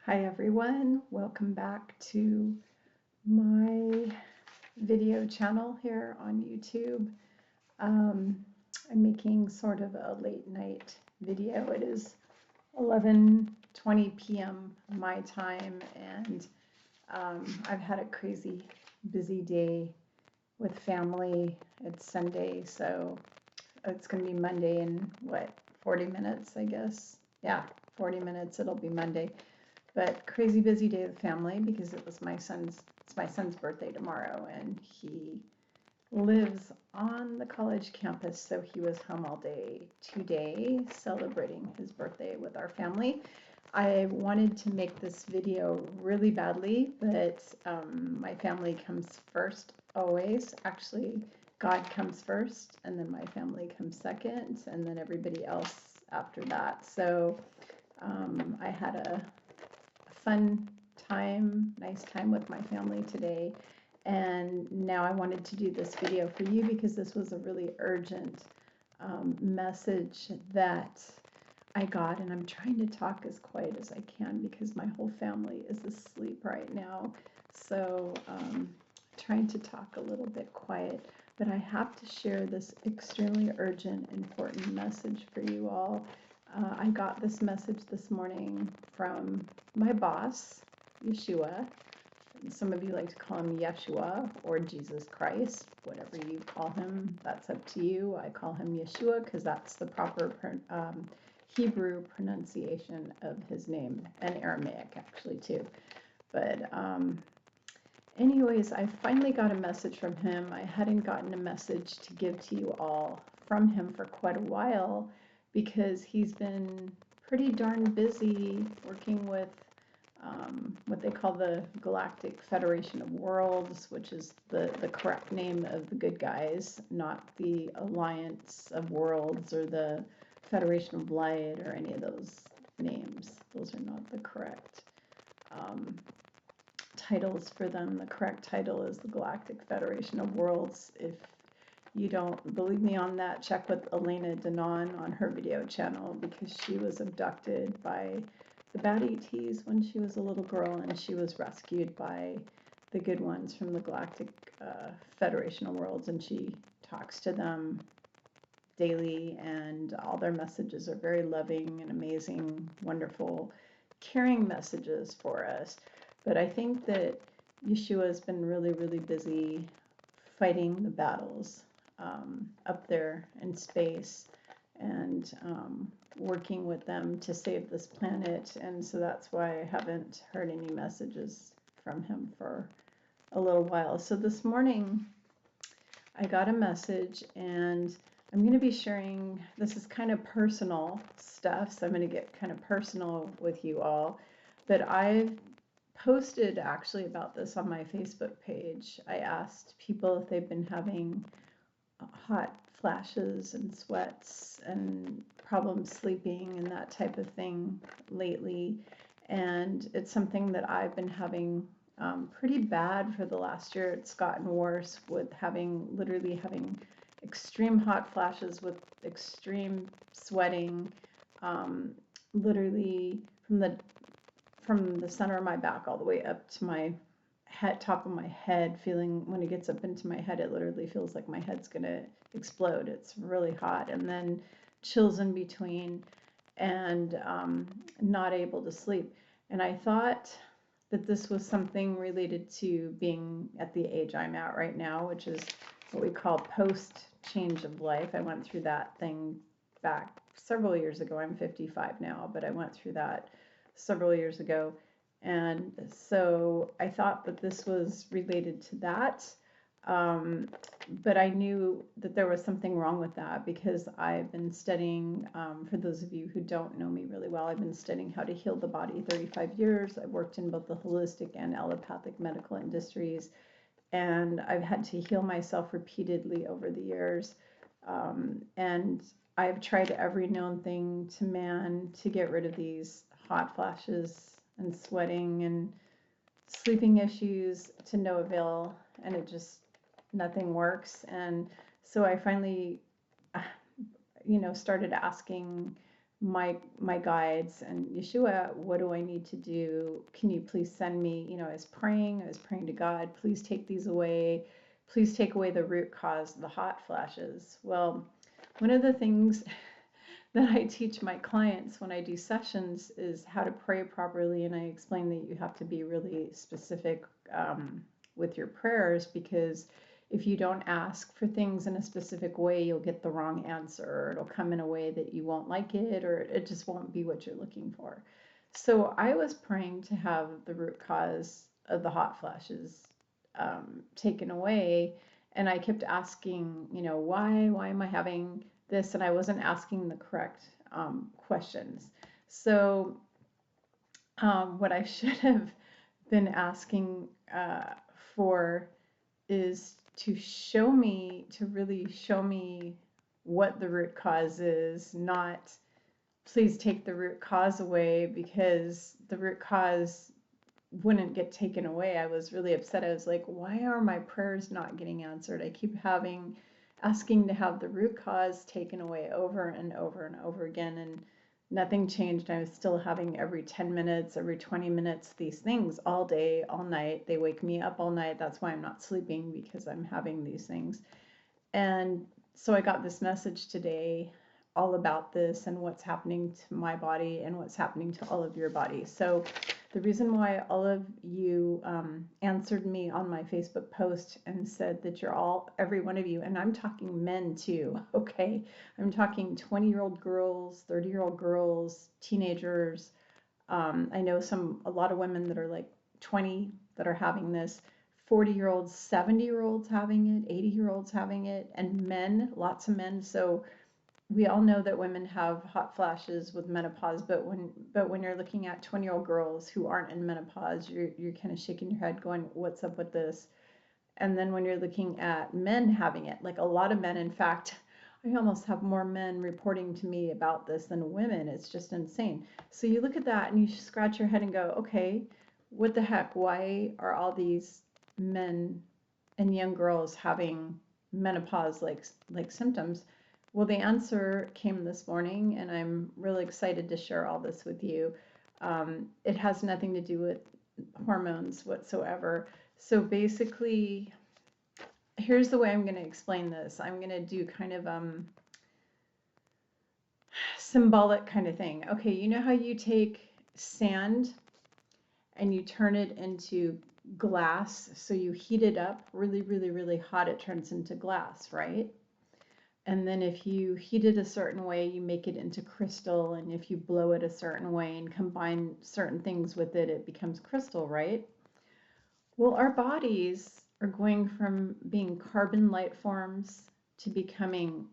Hi everyone, welcome back to my video channel here on YouTube. I'm making sort of a late night video. It is 11:20 p.m. my time, and I've had a crazy busy day with family. It's Sunday, so it's going to be Monday in 40 minutes, I guess. Yeah, 40 minutes, it'll be Monday. But crazy busy day with family because it's my son's birthday tomorrow, and he lives on the college campus, so he was home all day today celebrating his birthday with our family. I wanted to make this video really badly, but my family comes first always. Actually, God comes first, and then my family comes second, and then everybody else after that. So I had a fun time, nice time with my family today. And now I wanted to do this video for you because this was a really urgent message that I got, and I'm trying to talk as quiet as I can because my whole family is asleep right now. So trying to talk a little bit quiet, but I have to share this extremely urgent, important message for you all. I got this message this morning from my boss, Yeshua. Some of you like to call him Yeshua or Jesus Christ, whatever you call him, that's up to you. I call him Yeshua because that's the proper Hebrew pronunciation of his name, and Aramaic actually too. But anyways, I finally got a message from him. I hadn't gotten a message to give to you all from him for quite a while, because he's been pretty darn busy working with what they call the Galactic Federation of Worlds, which is the correct name of the good guys, not the Alliance of Worlds or the Federation of Light or any of those names. Those are not the correct titles for them. The correct title is the Galactic Federation of Worlds. If you don't believe me on that, check with Elena Denon on her video channel, because she was abducted by the bad ETs when she was a little girl, and she was rescued by the good ones from the Galactic Federation of Worlds, and she talks to them daily, and all their messages are very loving and amazing, wonderful, caring messages for us. But I think that Yeshua has been really, really busy fighting the battles up there in space, and working with them to save this planet. And so that's why I haven't heard any messages from him for a little while. So this morning I got a message, and I'm going to be sharing, this is kind of personal stuff, so I'm going to get kind of personal with you all. But I've posted actually about this on my Facebook page. I asked people if they've been having hot flashes and sweats and problems sleeping and that type of thing lately. And it's something that I've been having pretty bad for the last year. It's gotten worse with literally having extreme hot flashes with extreme sweating, literally from the center of my back all the way up to my top of my head, feeling when it gets up into my head, it literally feels like my head's gonna explode. It's really hot, and then chills in between, and not able to sleep. And I thought that this was something related to being at the age I'm at right now, which is what we call post change of life. I went through that thing back several years ago. I'm 55 now, but I went through that several years ago. And so I thought that this was related to that, but I knew that there was something wrong with that, because I've been studying, for those of you who don't know me really well, I've been studying how to heal the body 35 years. I've worked in both the holistic and allopathic medical industries, and I've had to heal myself repeatedly over the years, and I've tried every known thing to man to get rid of these hot flashes and sweating and sleeping issues to no avail, and it just, nothing works. And so I finally started asking my guides, and Yeshua, what do I need to do? Can you please send me, I was praying to God, please take these away. Please take away the root cause, the hot flashes. Well, one of the things that I teach my clients when I do sessions is how to pray properly. And I explain that you have to be really specific with your prayers, because if you don't ask for things in a specific way, you'll get the wrong answer, or it'll come in a way that you won't like it, or it just won't be what you're looking for. So I was praying to have the root cause of the hot flashes taken away. And I kept asking, why am I having this? And I wasn't asking the correct questions. So what I should have been asking for is to really show me what the root cause is, not please take the root cause away, because the root cause wouldn't get taken away. I was really upset. I was like, why are my prayers not getting answered? I keep asking to have the root cause taken away over and over and over again, and nothing changed. I was still having every 10 minutes, every 20 minutes, these things all day, all night. They wake me up all night. That's why I'm not sleeping, because I'm having these things. And so I got this message today all about this and what's happening to my body and what's happening to all of your bodies. So the reason why all of you answered me on my Facebook post and said that every one of you, and I'm talking men too, okay? I'm talking 20-year-old girls, 30-year-old girls, teenagers. I know a lot of women that are like 20 that are having this, 40-year-olds, 70-year-olds having it, 80-year-olds having it, and men, lots of men. So we all know that women have hot flashes with menopause, but when you're looking at 20-year-old girls who aren't in menopause, you're kind of shaking your head going, what's up with this? And then when you're looking at men having it, like a lot of men, in fact, I almost have more men reporting to me about this than women. It's just insane. So you look at that and you scratch your head and go, okay, what the heck? Why are all these men and young girls having menopause like symptoms? Well, the answer came this morning, and I'm really excited to share all this with you. It has nothing to do with hormones whatsoever. So basically, here's the way I'm going to explain this. I'm going to do kind of symbolic kind of thing. Okay, you know how you take sand and you turn it into glass? So you heat it up really, really, really hot, it turns into glass, right? And then if you heat it a certain way, you make it into crystal. And if you blow it a certain way and combine certain things with it, it becomes crystal, right? Well, our bodies are going from being carbon light forms to becoming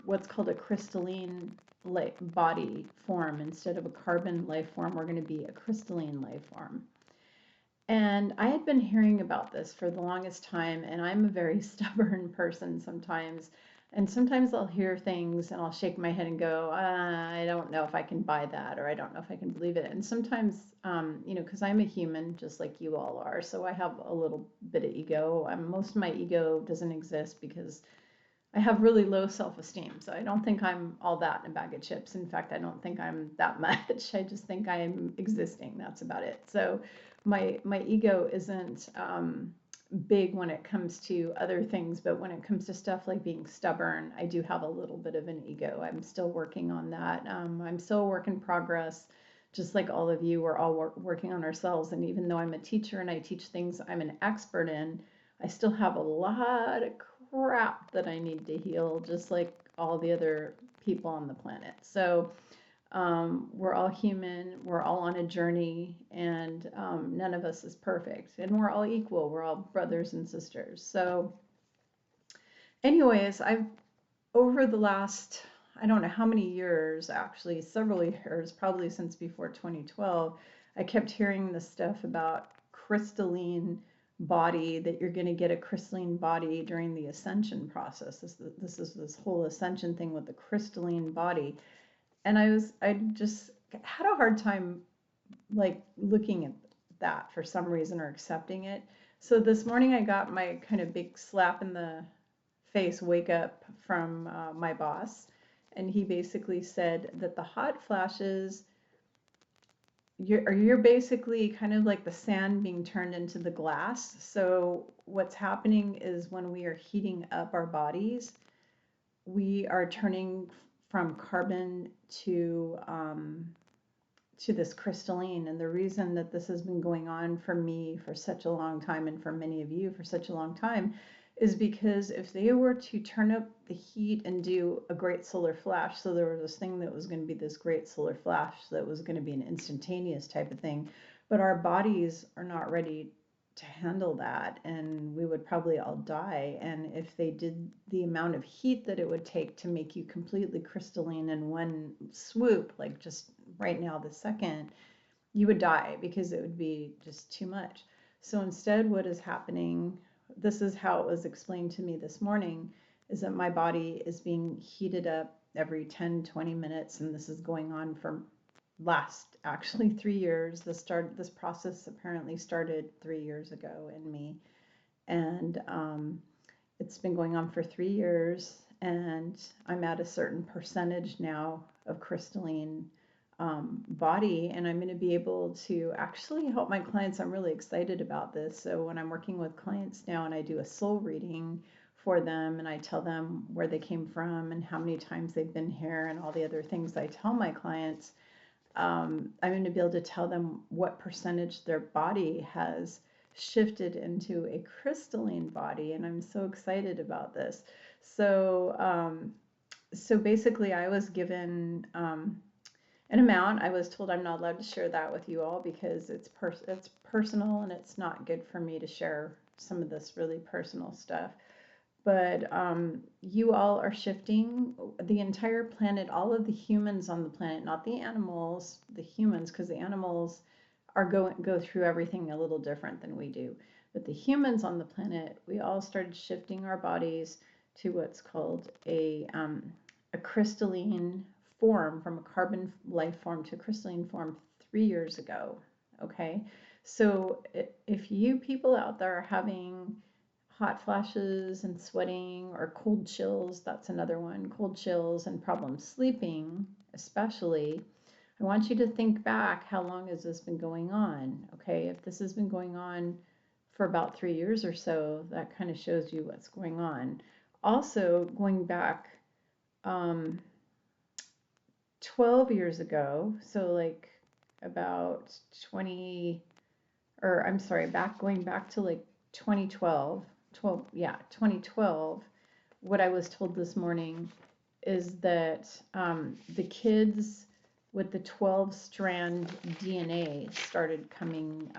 what's called a crystalline body form. Instead of a carbon life form, we're going to be a crystalline life form. And I had been hearing about this for the longest time, and I'm a very stubborn person sometimes. And sometimes I'll hear things and I'll shake my head and go, I don't know if I can buy that, or I don't know if I can believe it. And sometimes, because I'm a human just like you all are, so I have a little bit of ego. Most of my ego doesn't exist because I have really low self-esteem. So I don't think I'm all that in a bag of chips. In fact, I don't think I'm that much. I just think I'm existing. That's about it. So my ego isn't big when it comes to other things, but when it comes to stuff like being stubborn, I do have a little bit of an ego. I'm still working on that. I'm still a work in progress, just like all of you. We're all working on ourselves. And even though I'm a teacher and I teach things I'm an expert in, I still have a lot of crap that I need to heal, just like all the other people on the planet. So we're all human, we're all on a journey, and none of us is perfect. And we're all equal, we're all brothers and sisters. So anyways, over the last, I don't know how many years, actually several years, probably since before 2012, I kept hearing this stuff about crystalline body, that you're going to get a crystalline body during the ascension process. This is this whole ascension thing with the crystalline body. And I just had a hard time like looking at that for some reason, or accepting it. So this morning I got my kind of big slap in the face wake up from my boss. and he basically said that the hot flashes, you're basically kind of like the sand being turned into the glass. So what's happening is when we are heating up our bodies, we are turning from carbon to this crystalline. And the reason that this has been going on for me for such a long time, and for many of you for such a long time, is because if they were to turn up the heat and do a great solar flash, so there was this thing that was going to be this great solar flash that was going to be an instantaneous type of thing, but our bodies are not ready to handle that, and we would probably all die. And if they did the amount of heat that it would take to make you completely crystalline in one swoop, like just right now, this second, you would die because it would be just too much. So instead, what is happening, this is how it was explained to me this morning, is that my body is being heated up every 10-20 minutes, and this is going on for last actually 3 years. This process apparently started 3 years ago in me, and it's been going on for 3 years, and I'm at a certain percentage now of crystalline body, and I'm going to be able to actually help my clients. I'm really excited about this. So when I'm working with clients now and I do a soul reading for them, and I tell them where they came from and how many times they've been here and all the other things I tell my clients, I'm going to be able to tell them what percentage their body has shifted into a crystalline body, and I'm so excited about this. So basically, I was given an amount. I was told I'm not allowed to share that with you all because it's personal, and it's not good for me to share some of this really personal stuff. But you all are shifting the entire planet, all of the humans on the planet, not the animals, the humans, because the animals are go through everything a little different than we do. But the humans on the planet, we all started shifting our bodies to what's called a crystalline form, from a carbon life form to a crystalline form 3 years ago. Okay, so if you people out there are having hot flashes and sweating, or cold chills, that's another one, cold chills and problems sleeping, especially, I want you to think back, how long has this been going on? Okay, if this has been going on for about 3 years or so, that kind of shows you what's going on. Also, going back 12 years ago, so like about 20, or I'm sorry, going back to like 2012, 2012, what I was told this morning is that the kids with the 12-strand DNA started coming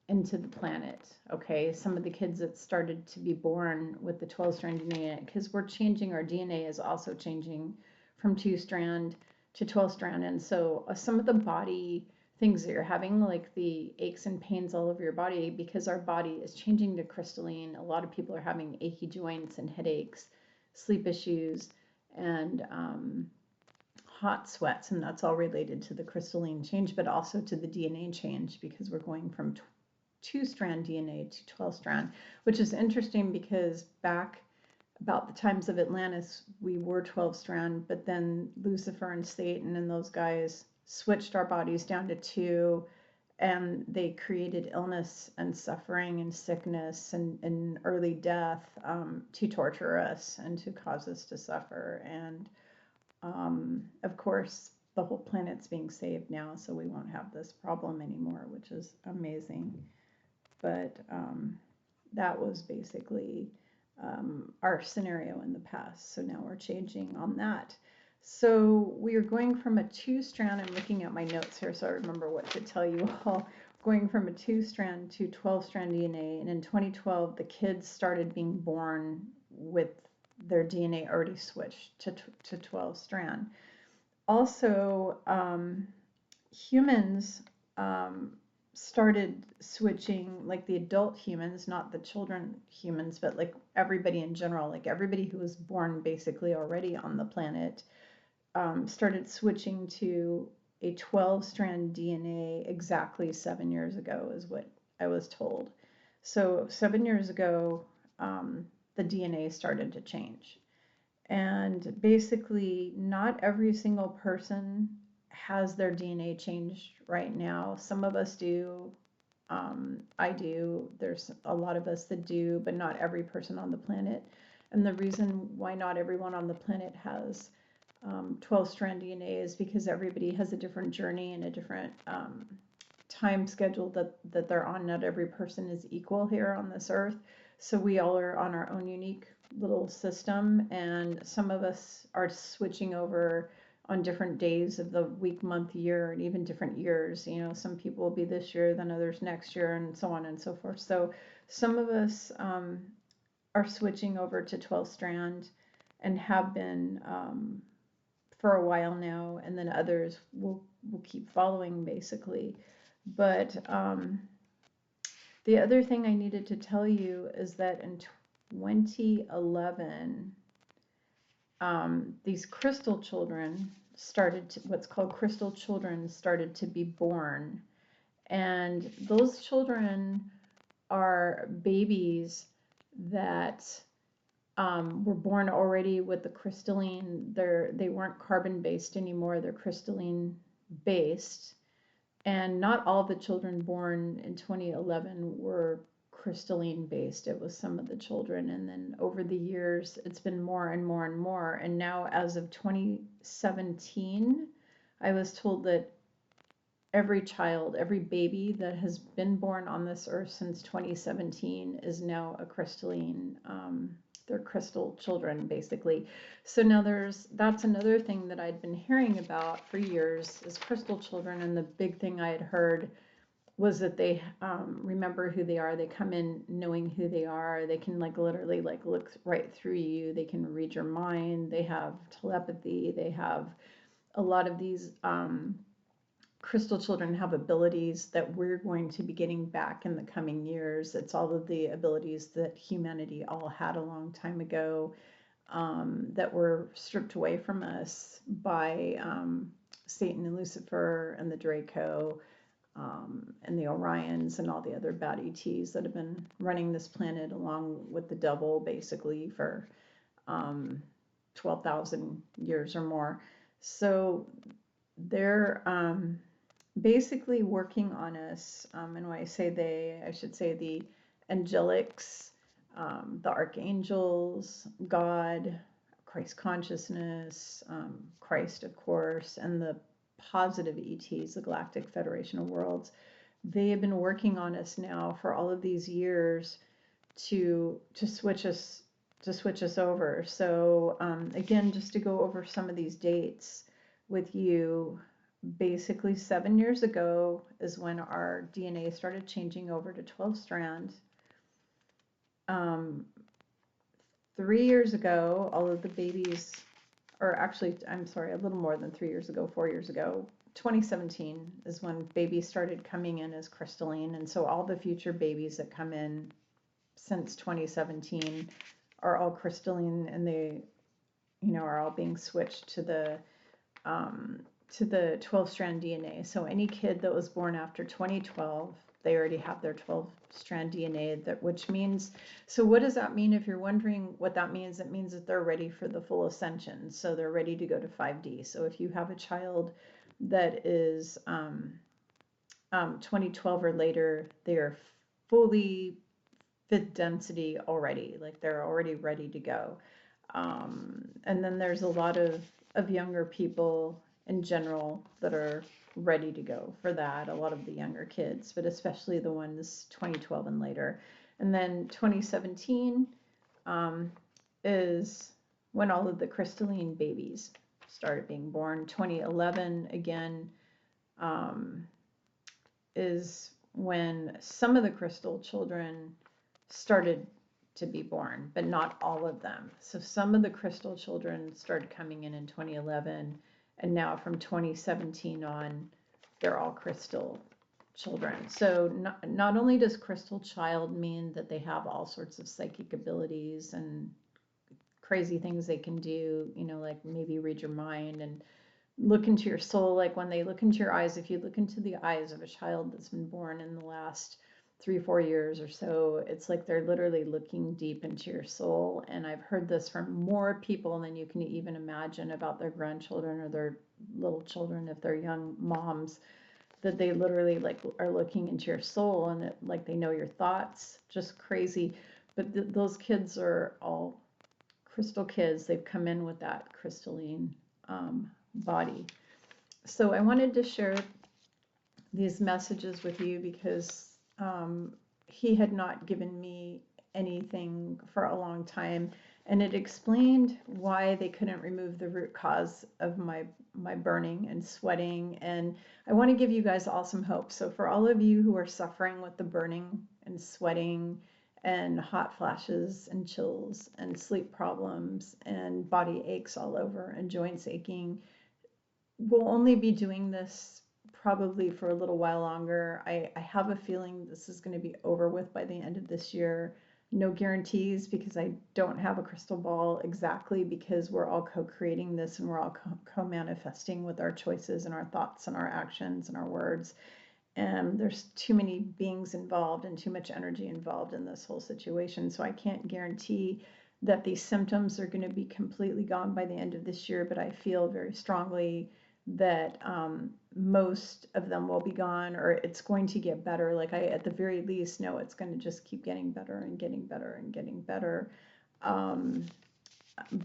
into the planet. Okay, some of the kids that started to be born with the 12-strand DNA, because we're changing, our DNA is also changing from 2-strand to 12-strand, and so some of the body things that you're having, like the aches and pains all over your body, because our body is changing to crystalline. A lot of people are having achy joints and headaches, sleep issues, and hot sweats, and that's all related to the crystalline change, but also to the DNA change, because we're going from 2-strand DNA to 12-strand, which is interesting because back about the times of Atlantis, we were 12-strand, but then Lucifer and Satan and those guys switched our bodies down to 2, and they created illness and suffering and sickness and early death to torture us and to cause us to suffer. And of course, the whole planet's being saved now, so we won't have this problem anymore, which is amazing. But that was basically our scenario in the past. So now we're changing on that. So we are going from a 2-strand, I'm looking at my notes here so I remember what to tell you all, going from a 2-strand to 12-strand DNA, and in 2012 the kids started being born with their DNA already switched to 12-strand. Also, humans started switching, like the adult humans, not the children humans, but like everybody in general, like everybody who was born basically already on the planet, started switching to a 12-strand DNA exactly 7 years ago, is what I was told. So 7 years ago, the DNA started to change. And basically, not every single person has their DNA changed right now. Some of us do. I do. There's a lot of us that do, but not every person on the planet. And the reason why not everyone on the planet has 12-strand DNA is because everybody has a different journey and a different time schedule that they're on. Not every person is equal here on this earth. So we all are on our own unique little system, and some of us are switching over on different days of the week, month, year, and even different years. You know, some people will be this year, then others next year, and so on and so forth. So some of us are switching over to 12-strand and have been for a while now, and then others will keep following basically. But the other thing I needed to tell you is that in 2011, these crystal children started to, what's called crystal children started to be born. And those children are babies that were born already with the crystalline. They weren't carbon based anymore, they're crystalline based. And not all the children born in 2011 were crystalline based. It was some of the children. And then over the years, it's been more and more and more. And now, as of 2017, I was told that every child, every baby that has been born on this earth since 2017 is now a crystalline, they're crystal children, basically. So now that's another thing that I'd been hearing about for years is crystal children. And the big thing I had heard was that they remember who they are. They come in knowing who they are. They can literally look right through you. They can read your mind. They have telepathy. They have a lot of these crystal children have abilities that we're going to be getting back in the coming years. It's all of the abilities that humanity all had a long time ago that were stripped away from us by Satan and Lucifer and the Draco and the Orions and all the other bad ETs that have been running this planet along with the devil basically for 12,000 years or more. So they're basically working on us, and when I say they, I should say the angelics, the archangels, God, Christ consciousness, Christ, of course, and the positive ETs, the Galactic Federation of Worlds. They have been working on us now for all of these years to switch us over. So again, just to go over some of these dates with you. Basically 7 years ago is when our DNA started changing over to 12-strand. 3 years ago, all of the babies, or actually, I'm sorry, a little more than 3 years ago, 4 years ago, 2017 is when babies started coming in as crystalline. And so all the future babies that come in since 2017 are all crystalline, and they, are all being switched to the 12-strand DNA. So any kid that was born after 2012, they already have their 12-strand DNA, which means, so what does that mean? If you're wondering what that means, it means that they're ready for the full ascension. So they're ready to go to 5D. So if you have a child that is 2012 or later, they are fully fifth density already, like they're already ready to go. And then there's a lot of younger people in general that are ready to go for that, a lot of the younger kids, but especially the ones 2012 and later. And then 2017 is when all of the crystalline babies started being born. 2011 again is when some of the crystal children started to be born, but not all of them. So some of the crystal children started coming in 2011, and now from 2017 on, they're all crystal children. So not only does crystal child mean that they have all sorts of psychic abilities and crazy things they can do, like maybe read your mind and look into your soul. Like when they look into your eyes, if you look into the eyes of a child that's been born in the last 3-4 years or so, it's like they're literally looking deep into your soul. And I've heard this from more people than you can even imagine about their grandchildren or their little children if they're young moms, that they literally like are looking into your soul, and like they know your thoughts. Just crazy. But those kids are all crystal kids. They've come in with that crystalline body. So I wanted to share these messages with you because he had not given me anything for a long time, and it explained why they couldn't remove the root cause of my burning and sweating. And I want to give you guys all some hope. So for all of you who are suffering with the burning and sweating and hot flashes and chills and sleep problems and body aches all over and joints aching, we'll only be doing this probably for a little while longer. I have a feeling this is going to be over with by the end of this year. No guarantees, because I don't have a crystal ball exactly, because we're all co-creating this and we're all co-manifesting with our choices and our thoughts and our actions and our words. And there's too many beings involved and too much energy involved in this whole situation. So I can't guarantee that these symptoms are going to be completely gone by the end of this year, but I feel very strongly that most of them will be gone, or it's going to get better. Like I, at the very least, know it's going to just keep getting better and getting better and getting better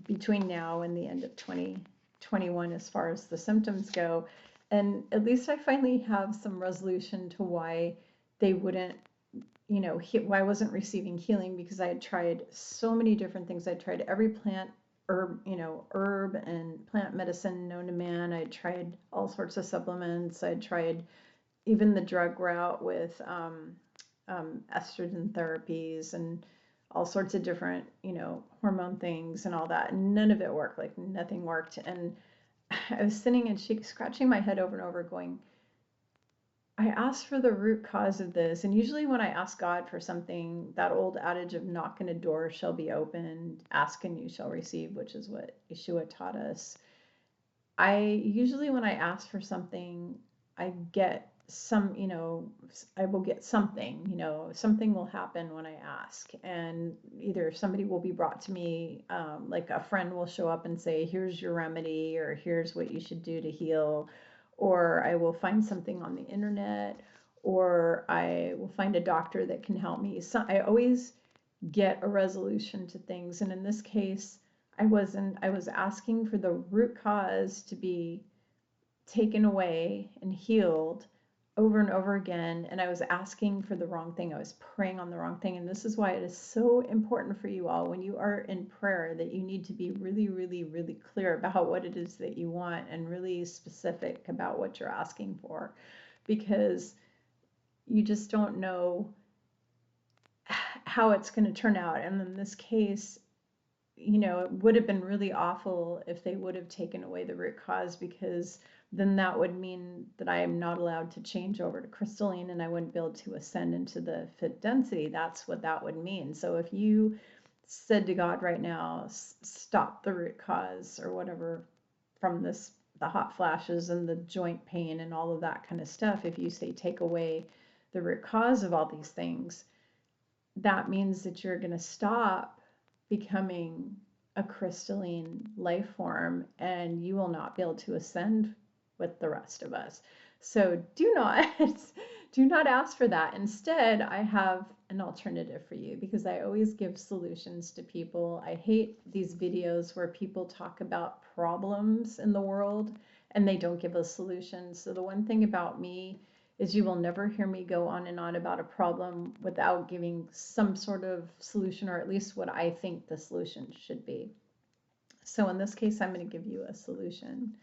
between now and the end of 2021 as far as the symptoms go. And at least I finally have some resolution to why they wouldn't, why I wasn't receiving healing, because I had tried so many different things. I tried every plant, herb and plant medicine known to man. I tried all sorts of supplements. I tried even the drug route with estrogen therapies and all sorts of different, hormone things and all that. And none of it worked. Like nothing worked. And I was sitting and scratching my head over and over going, I asked for the root cause of this. And usually when I ask God for something, that old adage of knock and a door shall be opened, ask and you shall receive, which is what Yeshua taught us. I usually, when I ask for something, I get some, I will get something, something will happen when I ask. And either somebody will be brought to me, like a friend will show up and say, here's your remedy, or here's what you should do to heal. Or I will find something on the internet, or I will find a doctor that can help me. So I always get a resolution to things. And in this case, I was asking for the root cause to be taken away and healed over and over again. And I was asking for the wrong thing. I was praying on the wrong thing. And this is why it is so important for you all, when you are in prayer, that you need to be really, really, really clear about what it is that you want and really specific about what you're asking for, because you just don't know how it's going to turn out. And in this case, it would have been really awful if they would have taken away the root cause, because then that would mean that I am not allowed to change over to crystalline and I wouldn't be able to ascend into the fifth density. That's what that would mean. So if you said to God right now, stop the root cause or whatever from this, the hot flashes and the joint pain and all of that kind of stuff, if you say take away the root cause of all these things, that means that you're going to stop becoming a crystalline life form, and you will not be able to ascend with the rest of us. So do not do not ask for that. Instead, I have an alternative for you, because I always give solutions to people. I hate these videos where people talk about problems in the world and they don't give us solutions. So the one thing about me is you will never hear me go on and on about a problem without giving some sort of solution, or at least what I think the solution should be. So in this case, I'm going to give you a solution.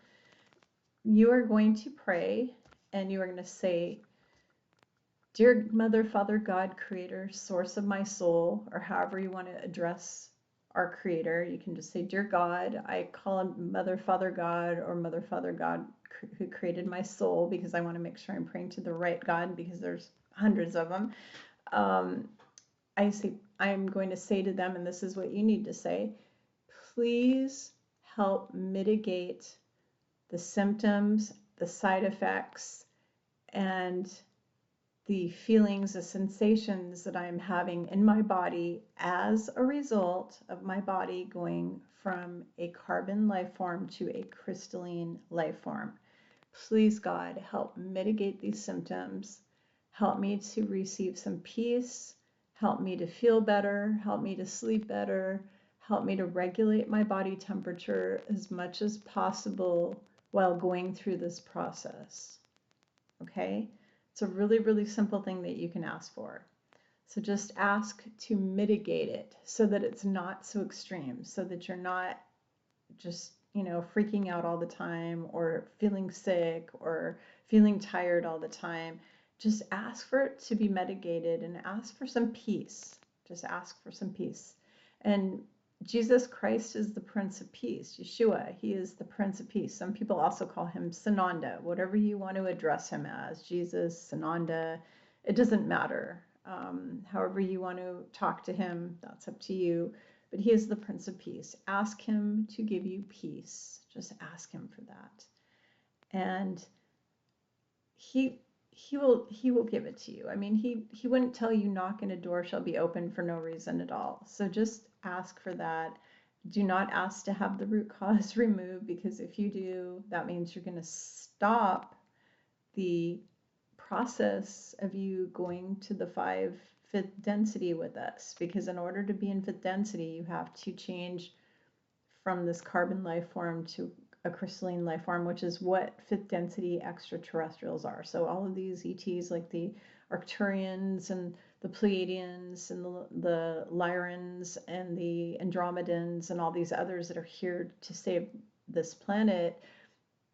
You are going to pray and you are going to say, Dear Mother, Father, God, Creator, Source of my soul, or however you want to address our Creator. You can just say, Dear God. I call him Mother, Father, God, or Mother, Father, God, who created my soul, because I want to make sure I'm praying to the right God, because there's hundreds of them. I'm going to say to them, and this is what you need to say, please help mitigate the symptoms, the side effects, and the feelings, the sensations that I'm having in my body as a result of my body going from a carbon life form to a crystalline life form. Please, God, help mitigate these symptoms. Help me to receive some peace. Help me to feel better. Help me to sleep better. Help me to regulate my body temperature as much as possible while going through this process. Okay? It's a really, really simple thing that you can ask for. So just ask to mitigate it so that it's not so extreme, so that you're not just, freaking out all the time or feeling sick or feeling tired all the time. Just ask for it to be mitigated and ask for some peace. Just ask for some peace. And Jesus Christ is the Prince of Peace. Yeshua, he is the Prince of Peace. Some people also call him Sananda, whatever you want to address him as. Jesus, Sananda, it doesn't matter. However you want to talk to him, that's up to you. But he is the Prince of Peace. Ask him to give you peace. Just ask him for that. And he will give it to you. I mean, he wouldn't tell you knock and a door shall be open for no reason at all. So just ask for that. Do not ask to have the root cause removed, because if you do, that means you're going to stop the process of you going to the 5th density with us, because in order to be in 5th density, you have to change from this carbon life form to a crystalline life form, which is what 5th density extraterrestrials are. So all of these ETs, like the Arcturians and the Pleiadians and the Lyrans and the Andromedans and all these others that are here to save this planet,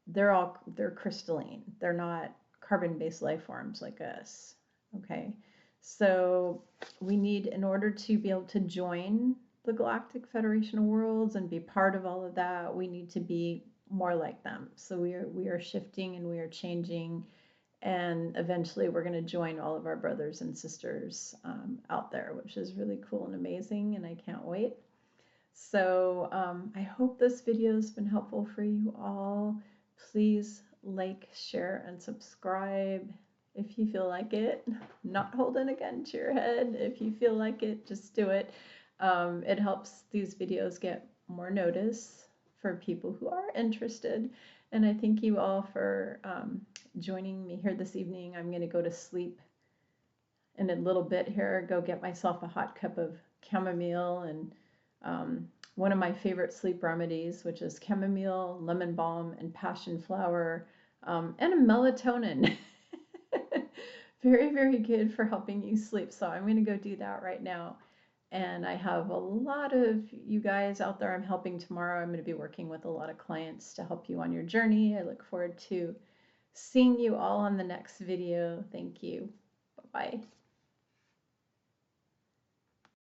they're crystalline. They're not carbon-based life forms like us. Okay, so we need, in order to be able to join the Galactic Federation of Worlds and be part of all of that, we need to be more like them. So we are shifting and we are changing, and eventually we're going to join all of our brothers and sisters out there, which is really cool and amazing, and I can't wait. So I hope this video has been helpful for you all. Please like, share, and subscribe if you feel like it. Not holding a gun to your head. If you feel like it, just do it. It helps these videos get more notice for people who are interested. And I thank you all for joining me here this evening. I'm going to go to sleep in a little bit here, go get myself a hot cup of chamomile and one of my favorite sleep remedies, which is chamomile, lemon balm, and passion flower, and a melatonin. Very, very good for helping you sleep. So I'm going to go do that right now. And I have a lot of you guys out there I'm helping tomorrow. I'm going to be working with a lot of clients to help you on your journey. I look forward to seeing you all on the next video. Thank you.